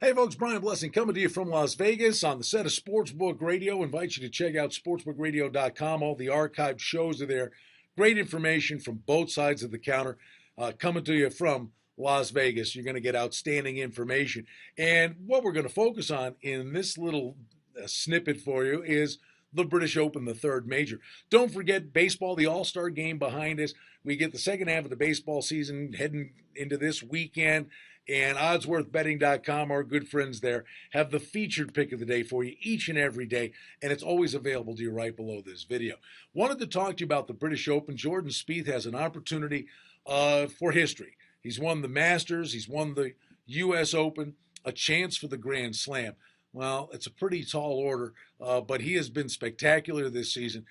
Hey folks, Brian Blessing coming to you from Las Vegas on the set of Sportsbook Radio. Invite you to check out sportsbookradio.com. All the archived shows are there. Great information from both sides of the counter coming to you from Las Vegas. You're going to get outstanding information. And what we're going to focus on in this little snippet for you is the British Open, the third major. Don't forget baseball, the All-Star game behind us. We get the second half of the baseball season heading into this weekend. And oddsworthbetting.com, our good friends there, have the featured pick of the day for you each and every day, and it's always available to you right below this video. Wanted to talk to you about the British Open. Jordan Spieth has an opportunity for history. He's won the Masters, he's won the U.S. Open, a chance for the Grand Slam. Well, it's a pretty tall order, but he has been spectacular this season.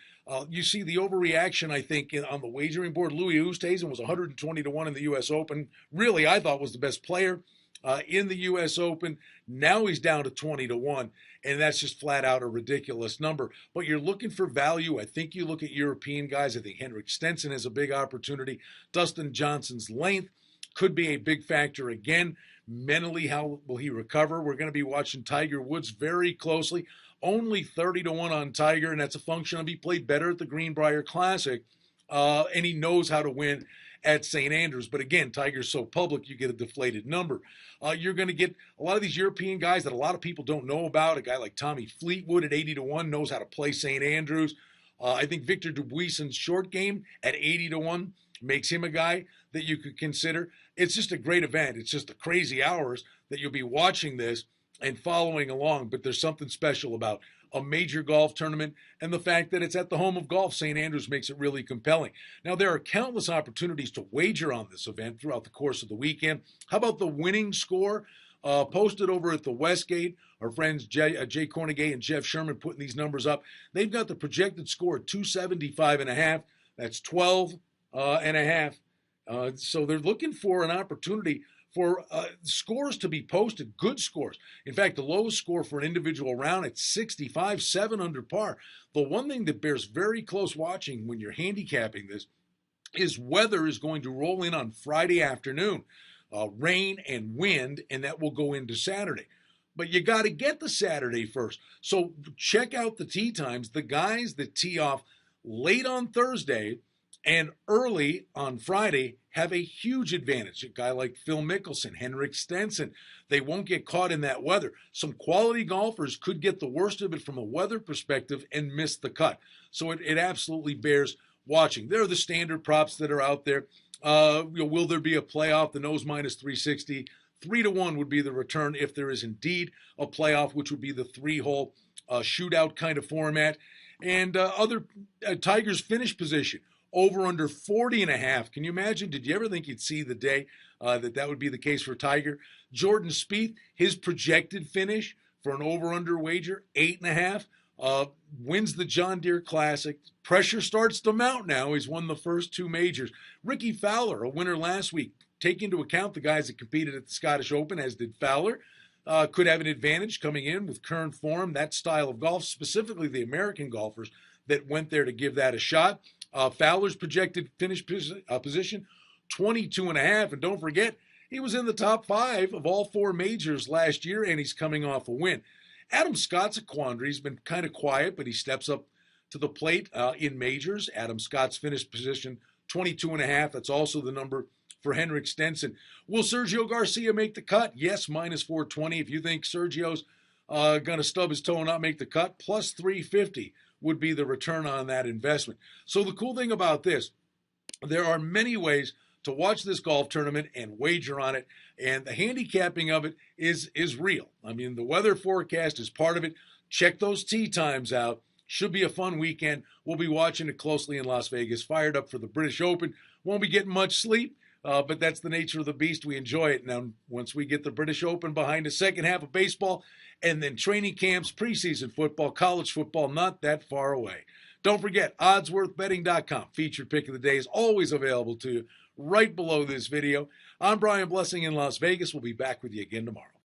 You see the overreaction, I think, on the wagering board. Louis Oosthuizen was 120-1 in the U.S. Open. Really, I thought was the best player in the U.S. Open. Now he's down to 20-1, and that's just flat out a ridiculous number. But you're looking for value. I think you look at European guys. I think Henrik Stenson has a big opportunity. Dustin Johnson's length could be a big factor again. Mentally, how will he recover? We're going to be watching Tiger Woods very closely. Only 30-1 on Tiger, and that's a function of he played better at the Greenbrier Classic, and he knows how to win at St. Andrews. But again, Tiger's so public, you get a deflated number. You're going to get a lot of these European guys that a lot of people don't know about. A guy like Tommy Fleetwood at 80-1 knows how to play St. Andrews. I think Victor Dubuison's short game at 80-1 makes him a guy that you could consider. It's just a great event. It's just the crazy hours that you'll be watching this and following along. But there's something special about a major golf tournament, and the fact that it's at the home of golf, St. Andrews, makes it really compelling. Now, there are countless opportunities to wager on this event throughout the course of the weekend. How about the winning score? Posted over at the Westgate, our friends Jay Cornegay and Jeff Sherman putting these numbers up. They've got the projected score at 275.5. That's 12.5. So they're looking for an opportunity for scores to be posted, good scores. In fact, the lowest score for an individual round at 65, 7 under par. The one thing that bears very close watching when you're handicapping this is weather is going to roll in on Friday afternoon. Rain and wind, and that will go into Saturday. But you got to get the Saturday first. So check out the tee times. The guys that tee off late on Thursday and early on Friday have a huge advantage. A guy like Phil Mickelson, Henrik Stenson, they won't get caught in that weather. Some quality golfers could get the worst of it from a weather perspective and miss the cut. So it absolutely bears watching. There are the standard props that are out there. Will there be a playoff? The nose minus 360. 3-1 would be the return if there is indeed a playoff, which would be the 3-hole shootout kind of format. And other Tiger's finish position. Over under 40.5. Can you imagine? Did you ever think you'd see the day that would be the case for Tiger? Jordan Spieth, his projected finish for an over-under wager, 8.5. Wins the John Deere Classic. Pressure starts to mount now. He's won the first 2 majors. Ricky Fowler, a winner last week. Take into account the guys that competed at the Scottish Open, as did Fowler. Could have an advantage coming in with current form, that style of golf, specifically the American golfers that went there to give that a shot. Fowler's projected finish position, 22.5. And don't forget, he was in the top 5 of all 4 majors last year, and he's coming off a win. Adam Scott's a quandary. He's been kind of quiet, but he steps up to the plate in majors. Adam Scott's finish position, 22.5. That's also the number for Henrik Stenson. Will Sergio Garcia make the cut? Yes, minus 420. If you think Sergio's going to stub his toe and not make the cut, plus 350 would be the return on that investment. So the cool thing about this, there are many ways to watch this golf tournament and wager on it, and the handicapping of it is real. I mean, the weather forecast is part of it. Check those tee times out. Should be a fun weekend. We'll be watching it closely in Las Vegas, fired up for the British Open. Won't be getting much sleep, but that's the nature of the beast. We enjoy it. Now, once we get the British Open behind the second half of baseball, and then training camps, preseason football, college football, not that far away. Don't forget, oddsworthbetting.com. Featured pick of the day is always available to you right below this video. I'm Brian Blessing in Las Vegas. We'll be back with you again tomorrow.